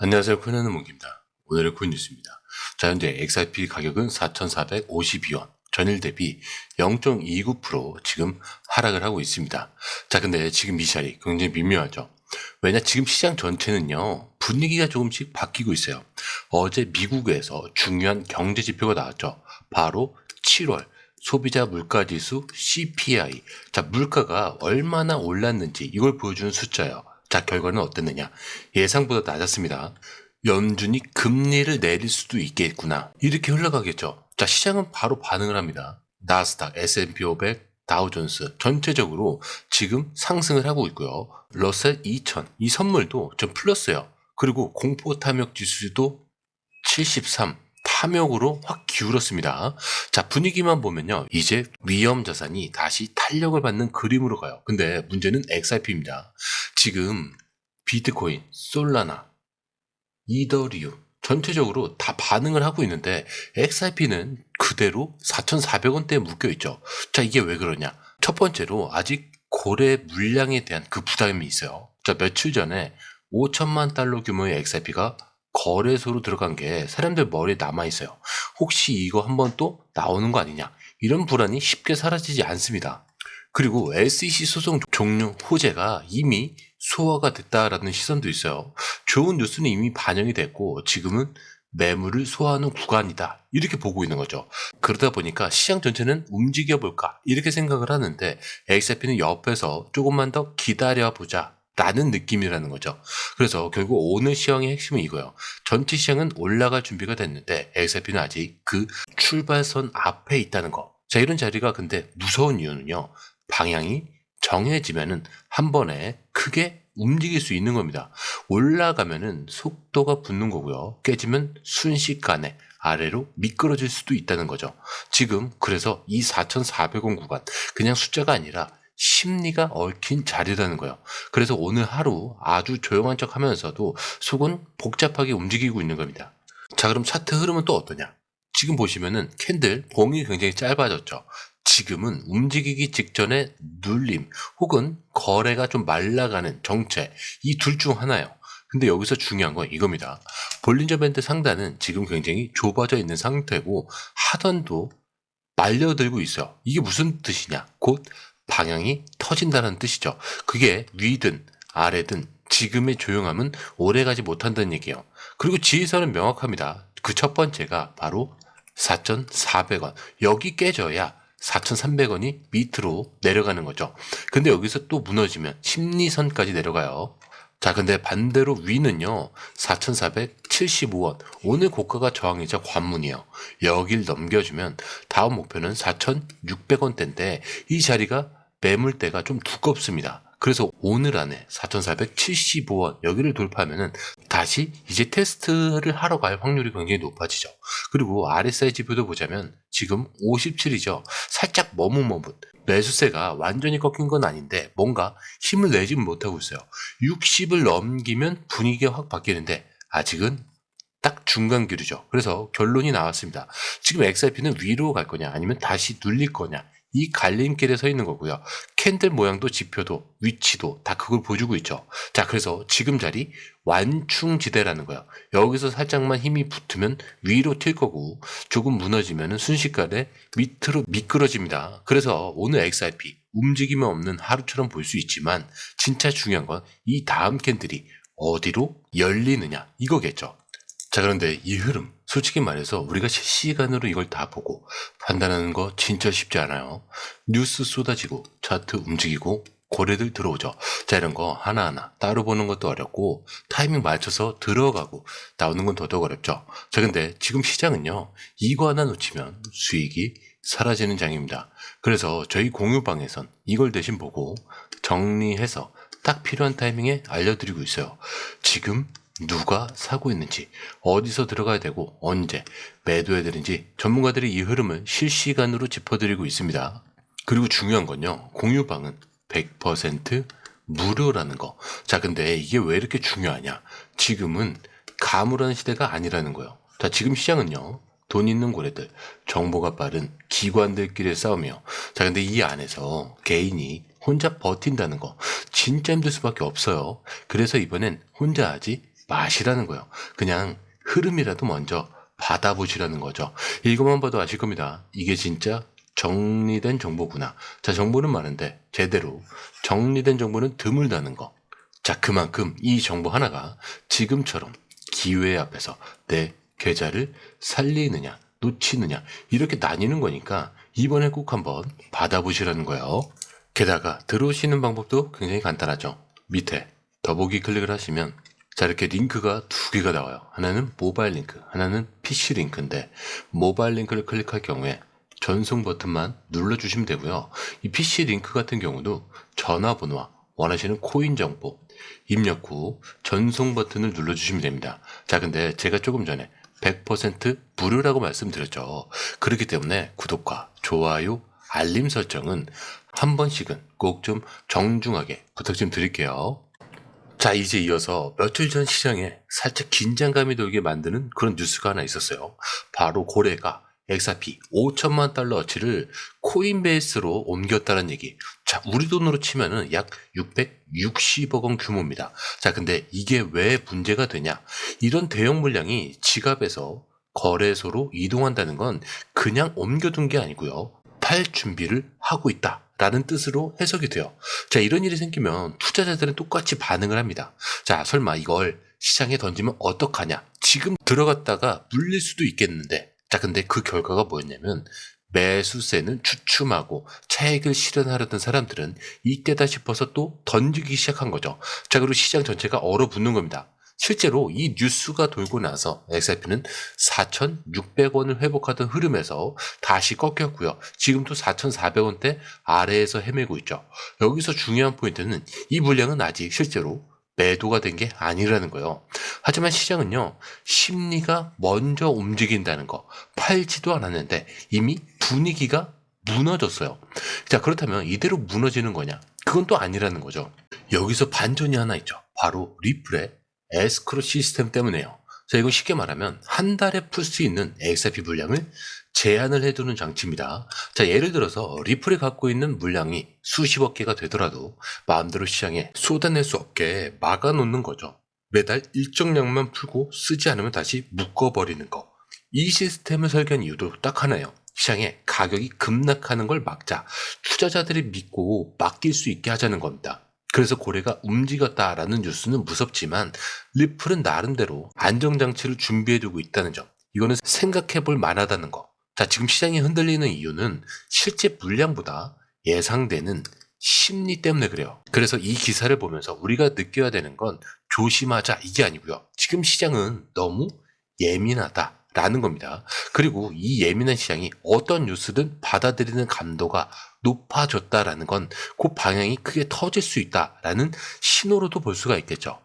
안녕하세요. 코인하는 문기입니다. 오늘의 코인 뉴스입니다. 자, 현재 XRP 가격은 4,452원, 전일 대비 0.29% 지금 하락을 하고 있습니다. 자, 근데 지금 이 자리 굉장히 미묘하죠. 왜냐, 지금 시장 전체는요, 분위기가 조금씩 바뀌고 있어요. 어제 미국에서 중요한 경제 지표가 나왔죠. 바로 7월 소비자 물가지수 CPI. 자, 물가가 얼마나 올랐는지 이걸 보여주는 숫자예요. 자, 결과는 어땠느냐? 예상보다 낮았습니다. 연준이 금리를 내릴 수도 있겠구나. 이렇게 흘러가겠죠. 자, 시장은 바로 반응을 합니다. 나스닥, S&P 500, 다우존스 전체적으로 지금 상승을 하고 있고요. 러셀 2000, 이 선물도 좀 플러스예요. 그리고 공포 탐욕 지수도 73, 탐욕으로 확 기울었습니다. 자, 분위기만 보면요, 이제 위험 자산이 다시 탄력을 받는 그림으로 가요. 근데 문제는 XRP입니다. 지금 비트코인, 솔라나, 이더리움 전체적으로 다 반응을 하고 있는데 XRP는 그대로 4,400원대에 묶여있죠. 자, 이게 왜 그러냐? 첫 번째로 아직 거래 물량에 대한 그 부담이 있어요. 자, 며칠 전에 5천만 달러 규모의 XRP가 거래소로 들어간 게 사람들 머리에 남아있어요. 혹시 이거 한번 또 나오는 거 아니냐? 이런 불안이 쉽게 사라지지 않습니다. 그리고 SEC 소송 종료 호재가 이미 소화가 됐다라는 시선도 있어요. 좋은 뉴스는 이미 반영이 됐고 지금은 매물을 소화하는 구간이다, 이렇게 보고 있는 거죠. 그러다 보니까 시장 전체는 움직여볼까 이렇게 생각을 하는데 XRP는 옆에서 조금만 더 기다려보자 라는 느낌이라는 거죠. 그래서 결국 오늘 시황의 핵심은 이거예요. 전체 시장은 올라갈 준비가 됐는데 XRP는 아직 그 출발선 앞에 있다는 거. 자, 이런 자리가 근데 무서운 이유는요, 방향이 정해지면은 한 번에 크게 움직일 수 있는 겁니다. 올라가면은 속도가 붙는 거고요. 깨지면 순식간에 아래로 미끄러질 수도 있다는 거죠. 지금 그래서 이 4,400원 구간 그냥 숫자가 아니라 심리가 얽힌 자리라는 거예요. 그래서 오늘 하루 아주 조용한 척 하면서도 속은 복잡하게 움직이고 있는 겁니다. 자, 그럼 차트 흐름은 또 어떠냐? 지금 보시면은 캔들 봉이 굉장히 짧아졌죠. 지금은 움직이기 직전에 눌림 혹은 거래가 좀 말라가는 정체, 이 둘 중 하나예요. 근데 여기서 중요한 건 이겁니다. 볼린저 밴드 상단은 지금 굉장히 좁아져 있는 상태고 하단도 말려들고 있어요. 이게 무슨 뜻이냐? 곧 방향이 터진다는 뜻이죠. 그게 위든 아래든 지금의 조용함은 오래가지 못한다는 얘기예요. 그리고 지지선은 명확합니다. 그 첫 번째가 바로 4,400원. 여기 깨져야 4,300원이 밑으로 내려가는 거죠. 근데 여기서 또 무너지면 심리선까지 내려가요. 자, 근데 반대로 위는요, 4,475원. 오늘 고가가 저항이자 관문이에요. 여길 넘겨주면 다음 목표는 4,600원대인데 이 자리가 매물대가 좀 두껍습니다. 그래서 오늘 안에 4,475원 여기를 돌파하면은 다시 이제 테스트를 하러 갈 확률이 굉장히 높아지죠. 그리고 RSI 지표도 보자면 지금 57이죠. 살짝 머뭇머뭇. 매수세가 완전히 꺾인 건 아닌데 뭔가 힘을 내지는 못하고 있어요. 60을 넘기면 분위기가 확 바뀌는데 아직은 딱 중간 길이죠. 그래서 결론이 나왔습니다. 지금 XRP는 위로 갈 거냐 아니면 다시 눌릴 거냐, 이 갈림길에 서 있는 거고요. 캔들 모양도 지표도 위치도 다 그걸 보여주고 있죠. 자, 그래서 지금 자리 완충지대라는 거예요. 여기서 살짝만 힘이 붙으면 위로 튈 거고 조금 무너지면 순식간에 밑으로 미끄러집니다. 그래서 오늘 XRP 움직임이 없는 하루처럼 볼 수 있지만 진짜 중요한 건 이 다음 캔들이 어디로 열리느냐 이거겠죠. 자, 그런데 이 흐름, 솔직히 말해서 우리가 실시간으로 이걸 다 보고 판단하는 거 진짜 쉽지 않아요. 뉴스 쏟아지고 차트 움직이고 거래들 들어오죠. 자, 이런 거 하나하나 따로 보는 것도 어렵고 타이밍 맞춰서 들어가고 나오는 건 더더욱 어렵죠. 자, 근데 지금 시장은요, 이거 하나 놓치면 수익이 사라지는 장입니다. 그래서 저희 공유방에선 이걸 대신 보고 정리해서 딱 필요한 타이밍에 알려드리고 있어요. 지금 누가 사고 있는지, 어디서 들어가야 되고 언제 매도해야 되는지 전문가들이 이 흐름을 실시간으로 짚어드리고 있습니다. 그리고 중요한 건요, 공유방은 100% 무료라는 거. 자, 근데 이게 왜 이렇게 중요하냐? 지금은 가물한 시대가 아니라는 거예요. 자, 지금 시장은요, 돈 있는 고래들, 정보가 빠른 기관들끼리의 싸움이요. 자, 근데 이 안에서 개인이 혼자 버틴다는 거 진짜 힘들 수밖에 없어요. 그래서 이번엔 혼자 하지 마시라는 거예요. 그냥 흐름이라도 먼저 받아보시라는 거죠. 이것만 봐도 아실 겁니다. 이게 진짜 정리된 정보구나. 자, 정보는 많은데 제대로 정리된 정보는 드물다는 거. 자, 그만큼 이 정보 하나가 지금처럼 기회 앞에서 내 계좌를 살리느냐 놓치느냐 이렇게 나뉘는 거니까 이번에 꼭 한번 받아보시라는 거예요. 게다가 들어오시는 방법도 굉장히 간단하죠. 밑에 더보기 클릭을 하시면 자, 이렇게 링크가 두 개가 나와요. 하나는 모바일 링크, 하나는 PC 링크인데 모바일 링크를 클릭할 경우에 전송 버튼만 눌러주시면 되고요. 이 PC 링크 같은 경우도 전화번호와 원하시는 코인 정보 입력 후 전송 버튼을 눌러주시면 됩니다. 자, 근데 제가 조금 전에 100% 무료라고 말씀드렸죠. 그렇기 때문에 구독과 좋아요, 알림 설정은 한 번씩은 꼭 좀 정중하게 부탁 좀 드릴게요. 자, 이제 이어서 며칠 전 시장에 살짝 긴장감이 돌게 만드는 그런 뉴스가 하나 있었어요. 바로 고래가 XRP 5천만 달러어치를 코인베이스로 옮겼다는 얘기. 자, 우리 돈으로 치면은 약 660억 원 규모입니다. 자, 근데 이게 왜 문제가 되냐? 이런 대형 물량이 지갑에서 거래소로 이동한다는 건 그냥 옮겨둔 게 아니고요. 팔 준비를 하고 있다라는 뜻으로 해석이 돼요. 자, 이런 일이 생기면 투자자들은 똑같이 반응을 합니다. 자, 설마 이걸 시장에 던지면 어떡하냐? 지금 들어갔다가 물릴 수도 있겠는데. 자, 근데 그 결과가 뭐였냐면 매수세는 주춤하고 차익을 실현하려던 사람들은 이때다 싶어서 또 던지기 시작한 거죠. 자, 그리고 시장 전체가 얼어붙는 겁니다. 실제로 이 뉴스가 돌고 나서 XRP는 4,600원을 회복하던 흐름에서 다시 꺾였고요. 지금도 4,400원대 아래에서 헤매고 있죠. 여기서 중요한 포인트는 이 물량은 아직 실제로 매도가 된 게 아니라는 거예요. 하지만 시장은요, 심리가 먼저 움직인다는 거, 팔지도 않았는데 이미 분위기가 무너졌어요. 자, 그렇다면 이대로 무너지는 거냐? 그건 또 아니라는 거죠. 여기서 반전이 하나 있죠. 바로 리플의 에스크로 시스템 때문에요. 자, 이건 쉽게 말하면 한 달에 풀 수 있는 XRP 물량을 제한을 해두는 장치입니다. 자, 예를 들어서 리플이 갖고 있는 물량이 수십억 개가 되더라도 마음대로 시장에 쏟아낼 수 없게 막아놓는 거죠. 매달 일정량만 풀고 쓰지 않으면 다시 묶어버리는 거. 이 시스템을 설계한 이유도 딱 하나예요. 시장에 가격이 급락하는 걸 막자. 투자자들이 믿고 맡길 수 있게 하자는 겁니다. 그래서 고래가 움직였다라는 뉴스는 무섭지만 리플은 나름대로 안정장치를 준비해두고 있다는 점. 이거는 생각해볼 만하다는 거. 자, 지금 시장이 흔들리는 이유는 실제 물량보다 예상되는 심리 때문에 그래요. 그래서 이 기사를 보면서 우리가 느껴야 되는 건 조심하자 이게 아니고요. 지금 시장은 너무 예민하다라는 겁니다. 그리고 이 예민한 시장이 어떤 뉴스든 받아들이는 감도가 높아졌다라는 건 그 방향이 크게 터질 수 있다라는 신호로도 볼 수가 있겠죠.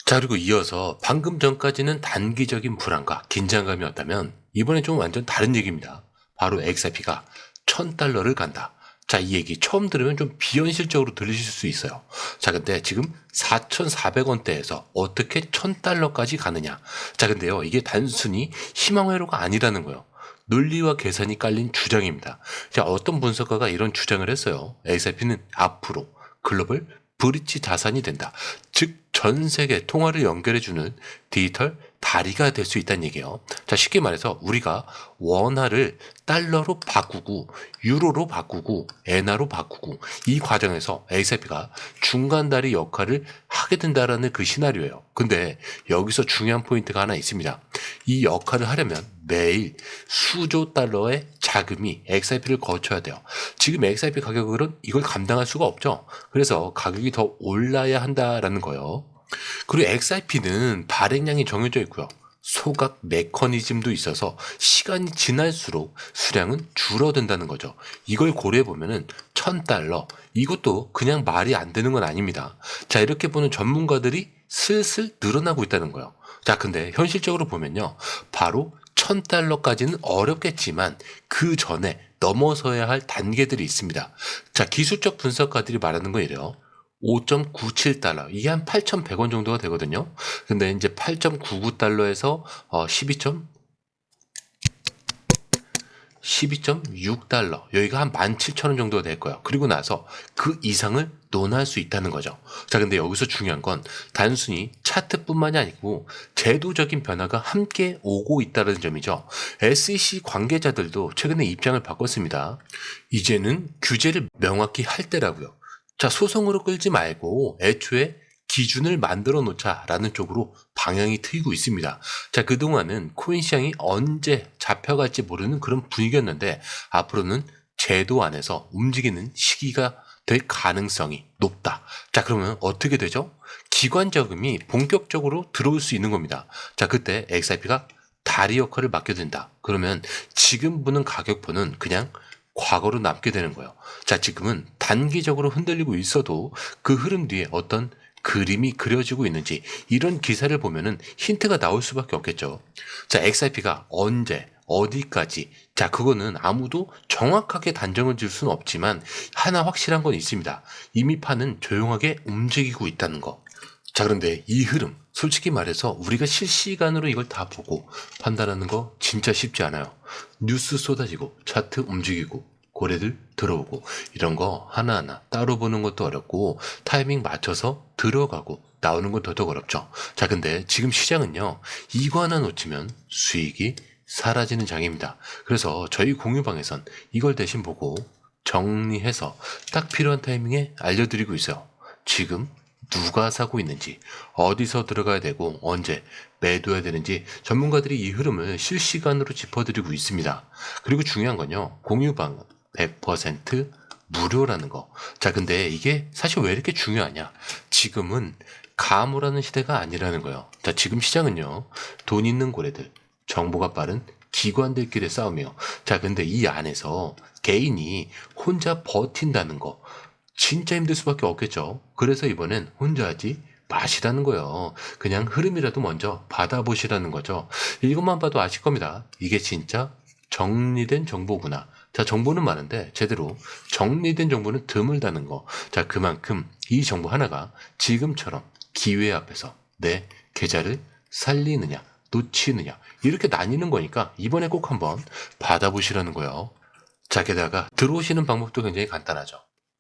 자, 그리고 이어서 방금 전까지는 단기적인 불안과 긴장감이었다면 이번엔 좀 완전 다른 얘기입니다. 바로 XRP가 1000달러를 간다. 자, 이 얘기 처음 들으면 좀 비현실적으로 들리실 수 있어요. 자, 근데 지금 4,400원대에서 어떻게 1000달러까지 가느냐. 자, 근데요, 이게 단순히 희망회로가 아니라는 거예요. 논리와 계산이 깔린 주장입니다. 자, 어떤 분석가가 이런 주장을 했어요. XRP는 앞으로 글로벌 브릿지 자산이 된다. 즉, 전 세계 통화를 연결해주는 디지털 다리가 될 수 있다는 얘기예요. 자, 쉽게 말해서 우리가 원화를 달러로 바꾸고 유로로 바꾸고 엔화로 바꾸고 이 과정에서 XRP가 중간 다리 역할을 하게 된다라는 그 시나리오예요. 근데 여기서 중요한 포인트가 하나 있습니다. 이 역할을 하려면 매일 수조 달러의 자금이 XRP를 거쳐야 돼요. 지금 XRP 가격으로는 이걸 감당할 수가 없죠. 그래서 가격이 더 올라야 한다라는 거예요. 그리고 XRP는 발행량이 정해져 있고요. 소각 메커니즘도 있어서 시간이 지날수록 수량은 줄어든다는 거죠. 이걸 고려해보면은 1000달러, 이것도 그냥 말이 안 되는 건 아닙니다. 자, 이렇게 보는 전문가들이 슬슬 늘어나고 있다는 거예요. 자, 근데 현실적으로 보면요. 바로 1000달러까지는 어렵겠지만 그 전에 넘어서야 할 단계들이 있습니다. 자, 기술적 분석가들이 말하는 건 이래요. 5.97달러, 이게 한 8,100원 정도가 되거든요. 근데 이제 8.99달러에서 12.6달러, 여기가 한 17,000원 정도가 될 거예요. 그리고 나서 그 이상을 논할 수 있다는 거죠. 자, 근데 여기서 중요한 건 단순히 차트뿐만이 아니고 제도적인 변화가 함께 오고 있다는 점이죠. SEC 관계자들도 최근에 입장을 바꿨습니다. 이제는 규제를 명확히 할 때라고요. 자, 소송으로 끌지 말고 애초에 기준을 만들어 놓자라는 쪽으로 방향이 트이고 있습니다. 자, 그동안은 코인 시장이 언제 잡혀갈지 모르는 그런 분위기였는데 앞으로는 제도 안에서 움직이는 시기가 될 가능성이 높다. 자, 그러면 어떻게 되죠? 기관 자금이 본격적으로 들어올 수 있는 겁니다. 자, 그때 XRP가 다리 역할을 맡게 된다. 그러면 지금 보는 가격표는 그냥 과거로 남게 되는 거예요. 자, 지금은 단기적으로 흔들리고 있어도 그 흐름 뒤에 어떤 그림이 그려지고 있는지 이런 기사를 보면은 힌트가 나올 수밖에 없겠죠. 자, XRP가 언제 어디까지, 자, 그거는 아무도 정확하게 단정을 지을 수는 없지만 하나 확실한 건 있습니다. 이미 판은 조용하게 움직이고 있다는 거. 자, 그런데 이 흐름 솔직히 말해서 우리가 실시간으로 이걸 다 보고 판단하는 거 진짜 쉽지 않아요. 뉴스 쏟아지고 차트 움직이고 고래들 들어오고 이런 거 하나하나 따로 보는 것도 어렵고 타이밍 맞춰서 들어가고 나오는 건 더더욱 어렵죠. 자, 근데 지금 시장은요, 이거 하나 놓치면 수익이 사라지는 장입니다. 그래서 저희 공유방에선 이걸 대신 보고 정리해서 딱 필요한 타이밍에 알려드리고 있어요. 지금 누가 사고 있는지, 어디서 들어가야 되고 언제 매도해야 되는지 전문가들이 이 흐름을 실시간으로 짚어드리고 있습니다. 그리고 중요한 건요, 공유방 100% 무료라는 거. 자, 근데 이게 사실 왜 이렇게 중요하냐? 지금은 가물하는 시대가 아니라는 거예요. 자, 지금 시장은요, 돈 있는 고래들, 정보가 빠른 기관들끼리의 싸움이에요. 자, 근데 이 안에서 개인이 혼자 버틴다는 거 진짜 힘들 수밖에 없겠죠. 그래서 이번엔 혼자 하지 마시라는 거예요. 그냥 흐름이라도 먼저 받아보시라는 거죠. 이것만 봐도 아실 겁니다. 이게 진짜 정리된 정보구나. 자, 정보는 많은데 제대로 정리된 정보는 드물다는 거. 자, 그만큼 이 정보 하나가 지금처럼 기회 앞에서 내 계좌를 살리느냐 놓치느냐 이렇게 나뉘는 거니까 이번에 꼭 한번 받아보시라는 거예요. 자, 게다가 들어오시는 방법도 굉장히 간단하죠.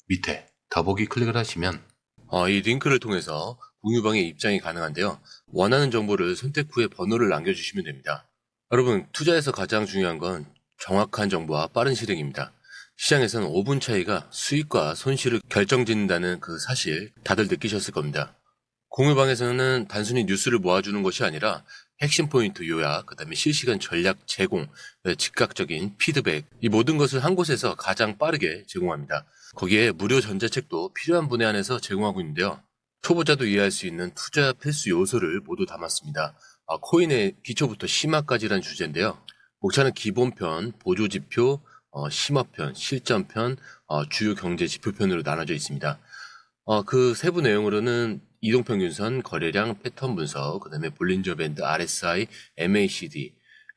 밑에 더보기 클릭을 하시면 이 링크를 통해서 공유방에 입장이 가능한데요. 원하는 정보를 선택 후에 번호를 남겨주시면 됩니다. 여러분, 투자에서 가장 중요한 건 정확한 정보와 빠른 실행입니다. 시장에서는 5분 차이가 수익과 손실을 결정짓는다는 그 사실 다들 느끼셨을 겁니다. 공유방에서는 단순히 뉴스를 모아주는 것이 아니라 핵심 포인트 요약, 그 다음에 실시간 전략 제공, 즉각적인 피드백, 이 모든 것을 한 곳에서 가장 빠르게 제공합니다. 거기에 무료 전자책도 필요한 분야 안에서 제공하고 있는데요. 초보자도 이해할 수 있는 투자 필수 요소를 모두 담았습니다. 코인의 기초부터 심화까지란 주제인데요. 목차는 기본편, 보조지표, 심화편, 실전편, 주요 경제 지표편으로 나눠져 있습니다. 그 세부 내용으로는 이동평균선, 거래량, 패턴 분석, 그 다음에 볼린저 밴드, RSI, MACD,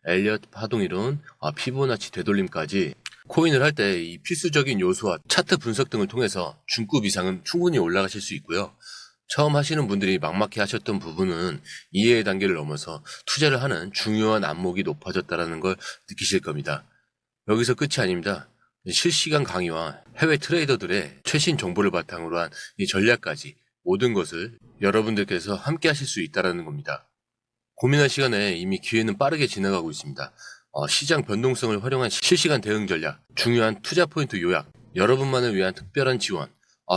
엘리엇 파동이론, 피보나치 되돌림까지 코인을 할 때 이 필수적인 요소와 차트 분석 등을 통해서 중급 이상은 충분히 올라가실 수 있고요. 처음 하시는 분들이 막막해 하셨던 부분은 이해의 단계를 넘어서 투자를 하는 중요한 안목이 높아졌다는 걸 느끼실 겁니다. 여기서 끝이 아닙니다. 실시간 강의와 해외 트레이더들의 최신 정보를 바탕으로 한 이 전략까지 모든 것을 여러분들께서 함께 하실 수 있다는 겁니다. 고민할 시간에 이미 기회는 빠르게 지나가고 있습니다. 시장 변동성을 활용한 실시간 대응 전략, 중요한 투자 포인트 요약, 여러분만을 위한 특별한 지원,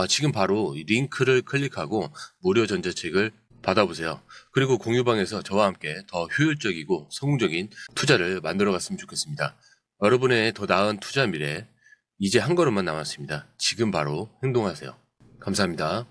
지금 바로 이 링크를 클릭하고 무료 전자책을 받아보세요. 그리고 공유방에서 저와 함께 더 효율적이고 성공적인 투자를 만들어 갔으면 좋겠습니다. 여러분의 더 나은 투자 미래, 이제 한 걸음만 남았습니다. 지금 바로 행동하세요. 감사합니다.